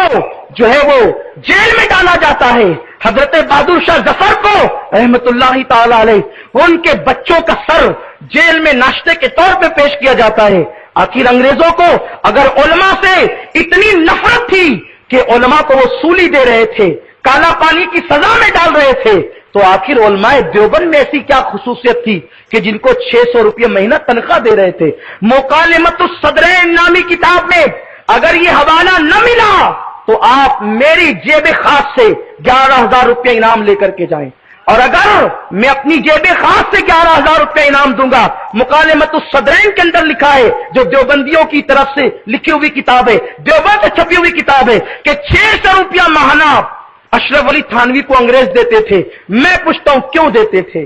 को जो है वो जेल में डाला जाता है। हजरत बहादुर शाह जफर को रहमतुल्लाहि ताला अलैह उनके बच्चों का सर जेल में नाश्ते के तौर पे पेश किया जाता है। आखिर अंग्रेजों को अगर उलमा से इतनी नफरत थी कि उलमा को वो सूली दे रहे थे, काला पानी की सजा में डाल रहे थे, तो आखिर उलमाए देवबंद में ऐसी क्या खुसूसियत थी कि जिनको 600 रुपये महीना तनख्वाह दे रहे थे। मुकालिमतुस सदरैन नामी किताब में अगर ये हवाला न मिला तो आप मेरी जेब खास से 11,000 रुपये इनाम लेकर के जाएं, और अगर मैं अपनी जेब खास से 11,000 रुपये इनाम दूंगा, मुकालिमतुस सदरैन के अंदर लिखा है, जो देवबंदियों की तरफ से लिखी हुई किताब है, देवबंद से छपी हुई किताब है, कि 600 रुपया महाना अशरफ अली थानवी को अंग्रेज देते थे। मैं पूछता हूं क्यों देते थे?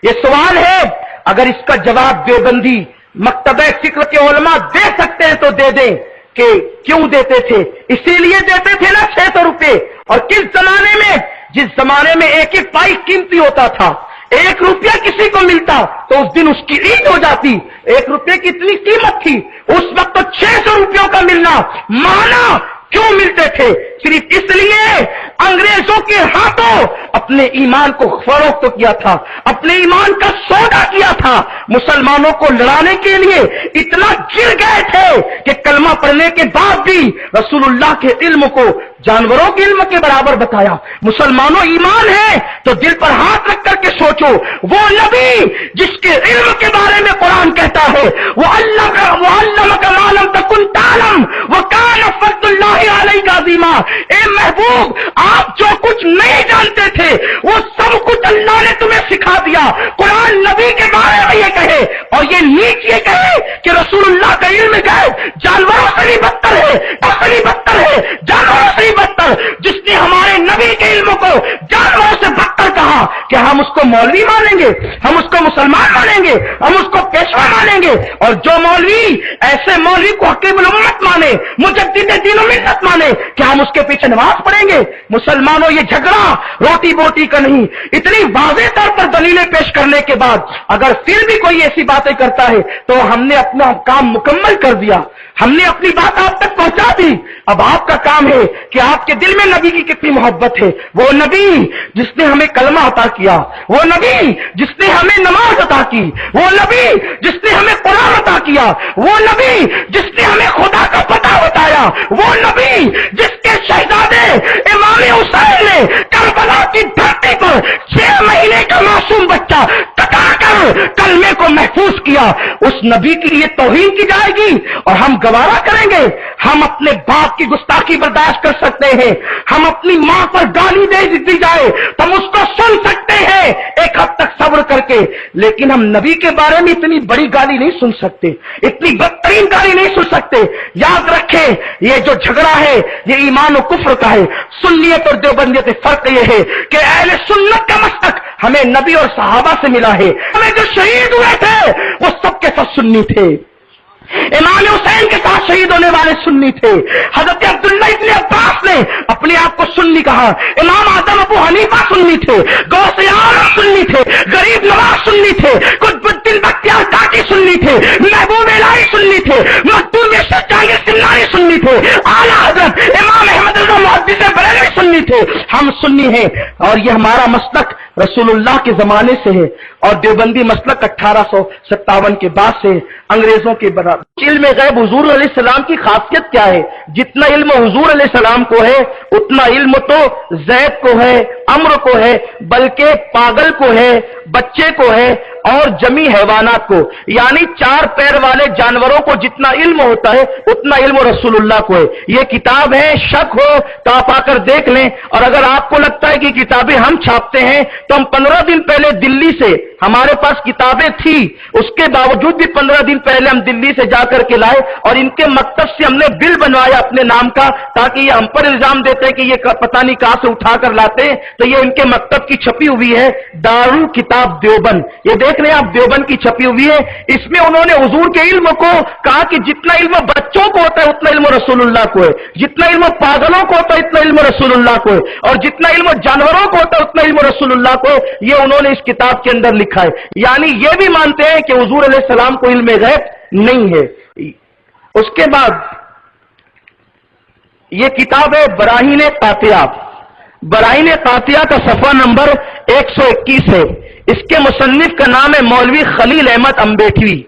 ये सवाल है। अगर इसका जवाब देवबंदी मकतबे फिक्र के उलमा दे सकते हैं तो दे दें कि क्यों देते थे। इसीलिए देते थे ना 600 रुपये। और किस जमाने में? जिस जमाने में एक एक पाई कीमती होता था, 1 रुपया किसी को मिलता तो उस दिन उसकी ईद हो जाती। 1 रुपये की इतनी कीमत थी उस वक्त, तो 600 रुपयों का मिलना माना क्यों मिलते थे? सिर्फ इसलिए अंग्रेजों के हाथों अपने ईमान को फरोख्त किया था, अपने ईमान का सौदा किया था। मुसलमानों को लड़ाने के लिए इतना गिर गए थे कि कलमा पढ़ने के बाद भी रसूलुल्लाह के इल्म को जानवरों के इल्म के बराबर बताया। मुसलमानों, ईमान है तो दिल पर हाथ रख करके सोचो, वो नबी जिसके इल्म के बारे में कुरान कहता है वो अल्लाह का मालम तकुन तालम वो कान फज़लुल्लाहि अलैका अज़ीमा। ए महबूब, आप जो कुछ नहीं जानते थे वो सब कुछ अल्लाह ने तुम्हें सिखा दिया। कुरान नबी के बारे में ये कहे और ये नीचे कहे कि रसूलुल्लाह का इल्म गैब जानवरों से भी बदतर है, असली बदतर है, जानवरों से भी बदतर। जिसने हमारे नबी के इल्म को जानवरों से बदतर कहा कि हम उसको मौलवी मानेंगे, हम उसको मुसलमान मानेंगे, हम उसको पेशवा मानेंगे। और जो मौलवी ऐसे मौलवी को हकीमुल उम्मत माने, मुजद्दिद दीन व मिल्लत माने कि हम उसके पीछे नमाज पढ़ेंगे। मुसलमानों, ये झगड़ा रोटी बोटी का नहीं। इतनी वाज़ेह तौर पर दलीलें पेश करने के बाद अगर फिर भी कोई ऐसी बातें करता है तो हमने अपना काम मुकम्मल कर दिया, हमने अपनी बात आप तक पहुंचा दी। अब आपका काम है कि आपके दिल में नबी की कितनी मोहब्बत है। वो नबी जिसने हमें कलमा अता किया, वो नबी जिसने हमें नमाज अता की, वो नबी जिसने हमें कुरान अता किया, वो नबी जिसने हमें खुदा का पता बताया, वो नबी जिसके शहजादे इमाम हुसैन ने करबला की धरती पर 6 महीने का मासूम बच्चा कटाकर कलमे को महफूज किया। उस नबी के लिए तौहीन की जाएगी और हम गवारा करेंगे? हम अपने बाप की गुस्ताखी बर्दाश्त कर सकते हैं, हम अपनी मां पर गाली दे दी जाए तो हम उसको सुन सकते हैं एक हद तक सब्र करके, लेकिन हम नबी के बारे में इतनी बड़ी गाली नहीं सुन सकते, इतनी बदतरीन गाली नहीं सुन सकते। याद रखें, ये जो झगड़ा है ये ईमान और कुफ्र का है। सुन्नियत और देवबंदियत में फर्क ये है कि अहले सुन्नत का मस्तक हमें नबी और सहाबा से मिला है। हमें जो शहीद हुए थे वो सबके सब सुन्नी थे। इमाम हुसैन के साथ शहीद होने वाले सुन्नी थे। हजरत अब्दुल्ला इब्न अब्बास ने अपने आप को सुन्नी कहा। इमाम आजम अबू हनीफा सुन्नी थे, गौसे आलम सुन्नी थे, गरीब नवाज सुन्नी थे, कुतुबुद्दीन बख्तियार काकी सुन्नी थे, महबूब इलाही सुन्नी थे, मखदूम यशर जहांगीर सिन्नानी सुन्नी थे, आला हजरत इमाम अहमद रज़ा मुहद्दिस बरेलवी सुन्नी थे। हम सुन्नी हैं और ये हमारा मसलक रसूलुल्लाह के जमाने से है और देवबंदी मसलक 1857 के बाद से अंग्रेजों के बराबर। इल्म गैब हुजूर अलैहिस्सलाम की खासियत क्या है? जितना इल्म हुजूर अलैहिस्सलाम को है उतना इल्म तो ज़ैद को है, अम्र को है, बल्कि पागल को है, बच्चे को है और जमी हैवानात को, यानी 4 पैर वाले जानवरों को जितना इल्म होता है उतना इल्म रसूलुल्लाह को है। ये किताब है, शक हो तो आप आकर देख लें। और अगर आपको लगता है कि किताबें हम छापते हैं तो हम 15 दिन पहले दिल्ली से, हमारे पास किताबें थी, उसके बावजूद भी 15 दिन पहले हम दिल्ली से जाकर के लाए और इनके मकतब से हमने बिल बनवाया अपने नाम का, ताकि ये हम पर इल्जाम देते हैं कि ये पता नहीं कहां से उठाकर लाते हैं। तो ये इनके मकतब की छपी हुई है, दारुल किताब देवबंद। ये देख रहे हैं आप, देवबंद की छपी हुई है। इसमें उन्होंने हुजूर के इल्म को कहा कि जितना इल्म बच्चों को होता है उतना इल्म रसूलुल्लाह को है, जितना इल्म पागलों को होता है उतना इल्म रसूलुल्लाह को है, और जितना इल्म जानवरों को होता है उतना इल्म रसूलुल्लाह को है। ये उन्होंने इस किताब के अंदर लिखा है। यानी ये भी मानते हैं कि हुजूर अलैहिस्सलाम को इल्म गैब नहीं है। उसके बाद یہ کتاب ہے براہین قاطعہ. براہین قاطعہ کا صفحہ نمبر 121 ہے. اس کے مصنف کا نام ہے مولوی خلیل احمد امبیٹوی.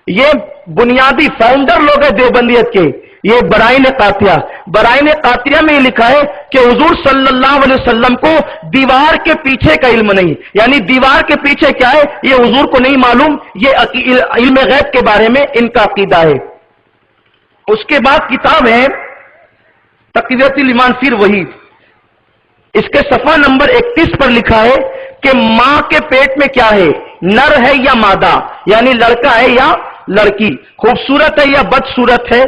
یہ بنیادی فاؤنڈر لوگ ہیں دیوبندیت کے. یہ براہین قاطعہ. براہین قاطعہ میں یہ لکھا ہے کہ حضور صلی اللہ علیہ وسلم کو دیوار کے پیچھے کا علم نہیں. یعنی دیوار کے پیچھے کیا ہے یہ حضور کو نہیں معلوم. یہ علم غیب کے بارے میں ان کا عقیدہ ہے. اس کے بعد کتاب ہے تقویۃ الایمان فی الوحید. اس کے صفحہ نمبر 31 پر لکھا ہے کہ ماں کے پیٹ میں کیا ہے, نر ہے یا مادہ, یعنی لڑکا ہے یا لڑکی, خوبصورت ہے یا بدصورت ہے,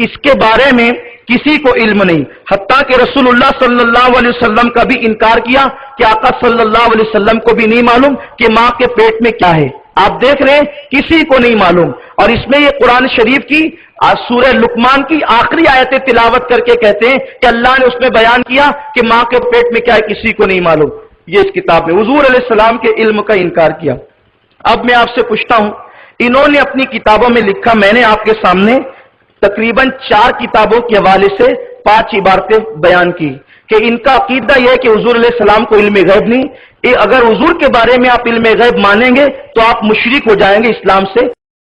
اس کے بارے میں کسی کو علم نہیں. حتیٰ کہ رسول اللہ صلی اللہ علیہ وسلم کا بھی انکار کیا کہ آقا صلی اللہ علیہ وسلم کو بھی نہیں معلوم کہ ماں کے پیٹ میں کیا ہے. آپ دیکھ رہے ہیں کسی کو نہیں معلوم. اور اس میں یہ قرآن شریف کی سورہ لقمان کی آخری آیتیں تلاوت کر کے کہتے ہیں کہ اللہ نے اس میں بیان کیا کہ ماں کے پیٹ میں کیا ہے کسی کو نہیں معلوم. یہ اس کتاب میں حضور علیہ السلام کے علم کا انکار کیا. اب میں آپ سے پوچھتا ہوں, انہوں نے اپنی کتابوں میں لکھا, میں نے آپ کے سامنے تقریباً 4 کتابوں کے حوالے سے 5 عبارتیں بیان کی کہ ان کا عقیدہ یہ ہے کہ حضور علیہ السلام کو علم غیب نہیں. اگر حضور کے بارے میں آپ علم غیب مانیں گے تو آپ مشرک ہو جائیں گے اسلام سے.